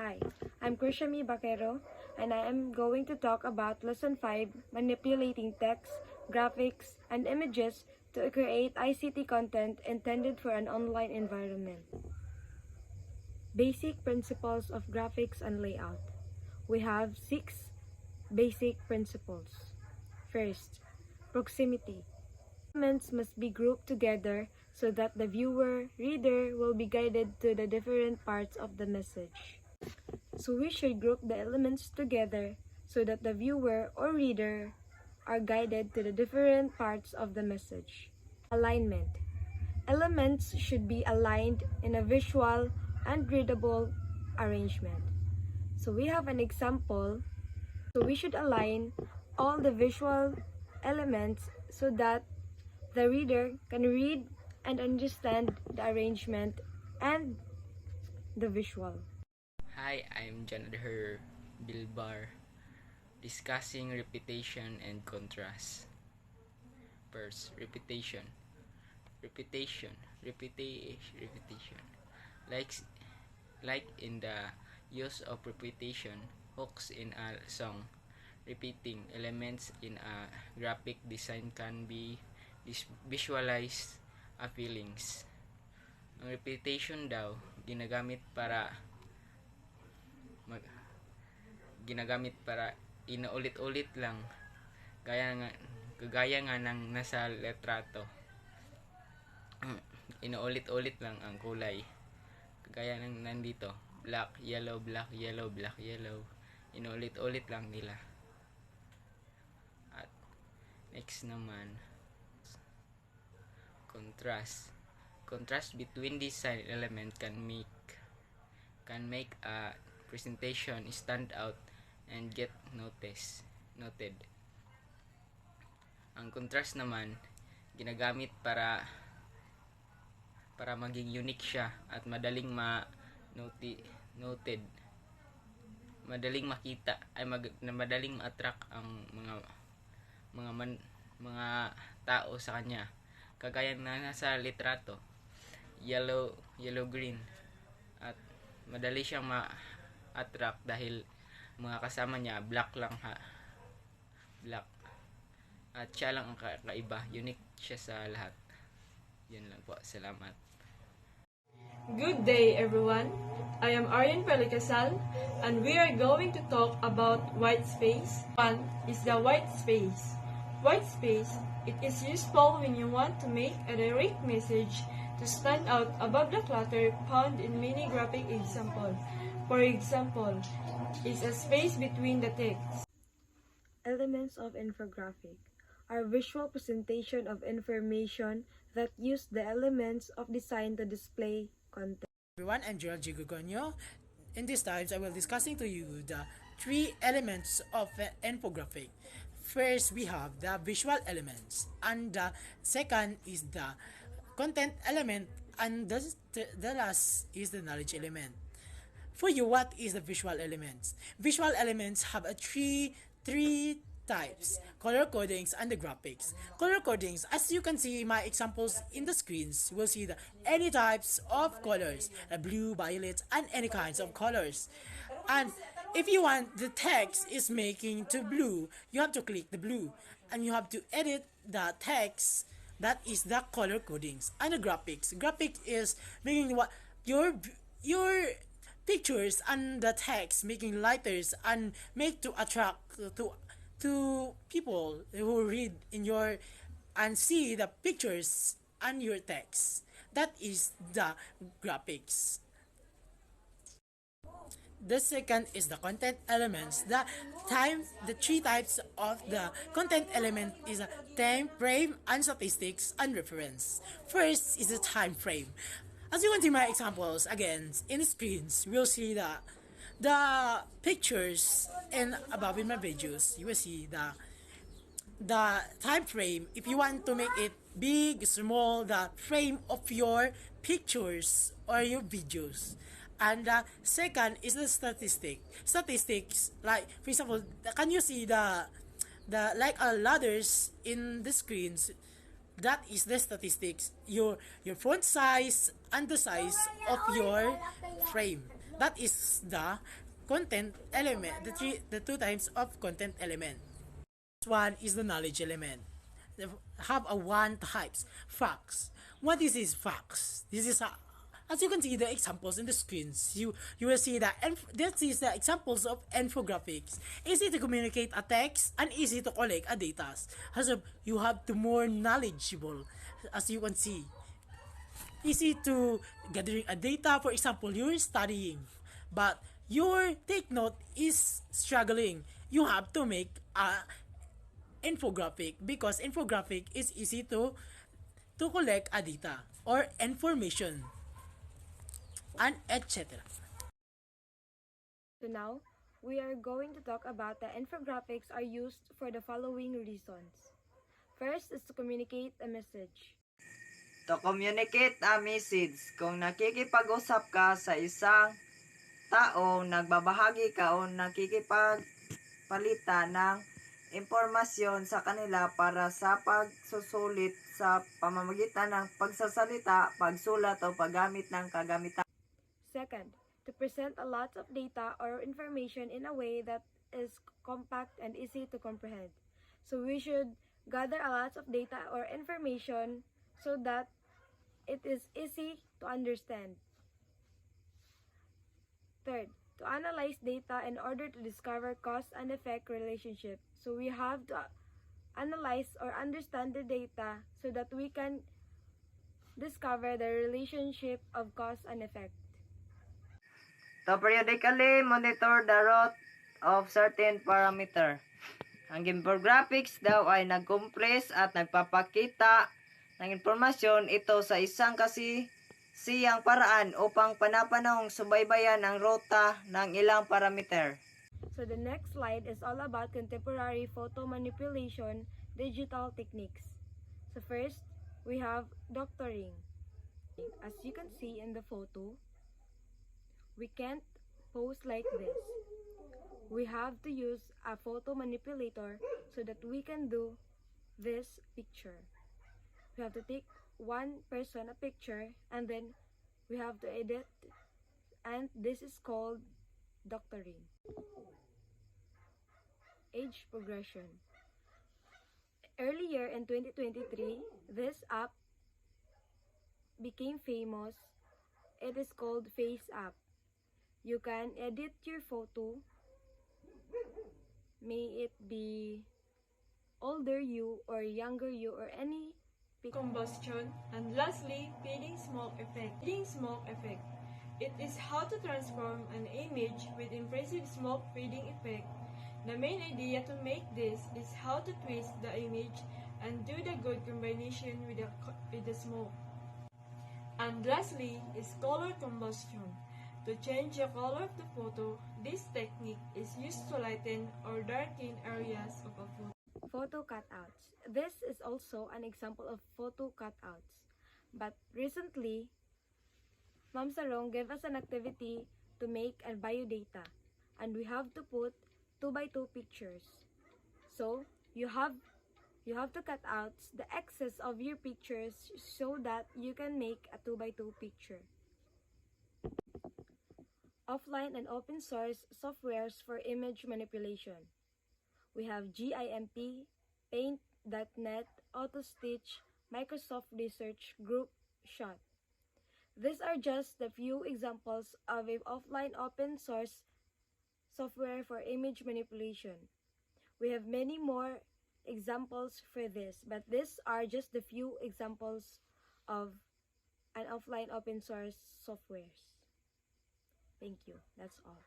Hi, I'm Krishami Bakero, and I am going to talk about Lesson 5, Manipulating Text, Graphics, and Images to create ICT content intended for an online environment. Basic Principles of Graphics and Layout. We have 6 basic principles. First, proximity. Elements must be grouped together so that the viewer, reader will be guided to the different parts of the message. So we should group the elements together so that the viewer or reader are guided to the different parts of the message. Alignment. Elements should be aligned in a visual and readable arrangement. So we have an example. So we should align all the visual elements so that the reader can read and understand the arrangement and the visual. Hi, I'm Janadher Bilbar, discussing repetition and contrast. First, repetition. Like in the use of repetition, hooks in a song. Repeating elements in a graphic design can be visualized as feelings. Ang repetition daw ginagamit para inuulit-ulit lang kagaya nga ng nasa letrato. Inuulit-ulit lang ang kulay kagaya ng nandito, black, yellow, black, yellow, black, yellow. Inuulit-ulit lang nila. At next naman, contrast between design element can make a presentation stand out and get noted. Ang contrast naman ginagamit para maging unique siya at madaling noted, madaling makita madaling ma-attract ang mga tao sa kanya, kagaya na nasa litrato, yellow green, at madali siyang ma-attract dahil mga kasama niya black at siya lang ang kaiba, unique siya sa lahat. Yun lang po, salamat. Good day everyone, I am Aryan Pelicasal and we are going to talk about white space. One is the white space. White space, it is useful when you want to make a direct message to stand out above the clutter found in many graphic examples. For example, is a space between the text. Elements of infographic are visual presentation of information that use the elements of design to display content. Everyone, I'm Gerald G. Gugonyo. In these times, I will discussing to you the 3 elements of an infographic. First, we have the visual elements, and the second is the content element, and the last is the knowledge element. For you, what is the visual elements? Visual elements have a three types: color codings and the graphics. Color codings, as you can see my examples in the screens, you will see the any types of colors, blue, violet, and any kinds of colors. And if you want the text is making to blue, you have to click the blue and you have to edit the text. That is the color codings. And the graphics is making what your pictures and the text making lighters and make to attract to people who read in your and see the pictures and your text. That is the graphics. The second is the content elements. The 3 types of the content element is a time frame and statistics and reference. First is the time frame. As you can see my examples again in the screens, we'll see the pictures and above in my videos. You will see the time frame. If you want to make it big, small, the frame of your pictures or your videos. And the second is the statistics, like for example, can you see the like ladders in the screens? That is the statistics, your font size and the size of your frame. That is the content element, the two types of content element. One is the knowledge element. They have a one types facts. What is this facts? This is a, as you can see the examples in the screens, you will see that, and this is the examples of infographics. Easy to communicate a text and easy to collect a data. As you have to more knowledgeable, as you can see, easy to gathering a data. For example, you're studying, but your take note is struggling. You have to make a infographic because infographic is easy to collect a data or information and etc. So now, we are going to talk about the infographics are used for the following reasons. First is to communicate a message. To communicate a message, kung nakikipag-usap ka sa isang tao, nagbabahagi ka o nakikipagpalitan ng impormasyon sa kanila para sa pagsusulit sa pamamagitan ng pagsasalita, pagsulat o paggamit ng kagamitan. Second, to present a lot of data or information in a way that is compact and easy to comprehend. So we should gather a lot of data or information so that it is easy to understand. Third, to analyze data in order to discover cause and effect relationship. So we have to analyze or understand the data so that we can discover the relationship of cause and effect. To periodically monitor the growth of certain parameter. Ang infographics daw ay nag-compress at nagpapakita ng impormasyon ito sa isang siyang paraan upang panapanahong subaybayan ang ruta ng ilang parameter. So the next slide is all about contemporary photo manipulation digital techniques. So first, we have doctoring. As you can see in the photo, we can't pose like this. We have to use a photo manipulator so that we can do this picture. We have to take one person a picture and then we have to edit, and this is called doctoring. Age progression. Earlier in 2023, this app became famous. It is called Face App. You can edit your photo, may it be older you or younger you or any Combustion, and lastly, feeding smoke effect. Feeding smoke effect. It is how to transform an image with impressive smoke feeding effect. The main idea to make this is how to twist the image and do the good combination with the smoke. And lastly is color combustion. To change the color of the photo, this technique is used to lighten or darken areas of a photo. photo cutouts. This is also an example of photo cutouts. But recently, Ma'am Sarong gave us an activity to make a biodata, and we have to put 2x2 pictures. So you have to cut out the excess of your pictures so that you can make a 2x2 picture. Offline and open source softwares for image manipulation. We have GIMP, Paint.net, AutoStitch, Microsoft Research Group Shot. These are just the few examples of an offline open source software for image manipulation. We have many more examples for this, but these are just the few examples of an offline open source softwares. Thank you. That's all.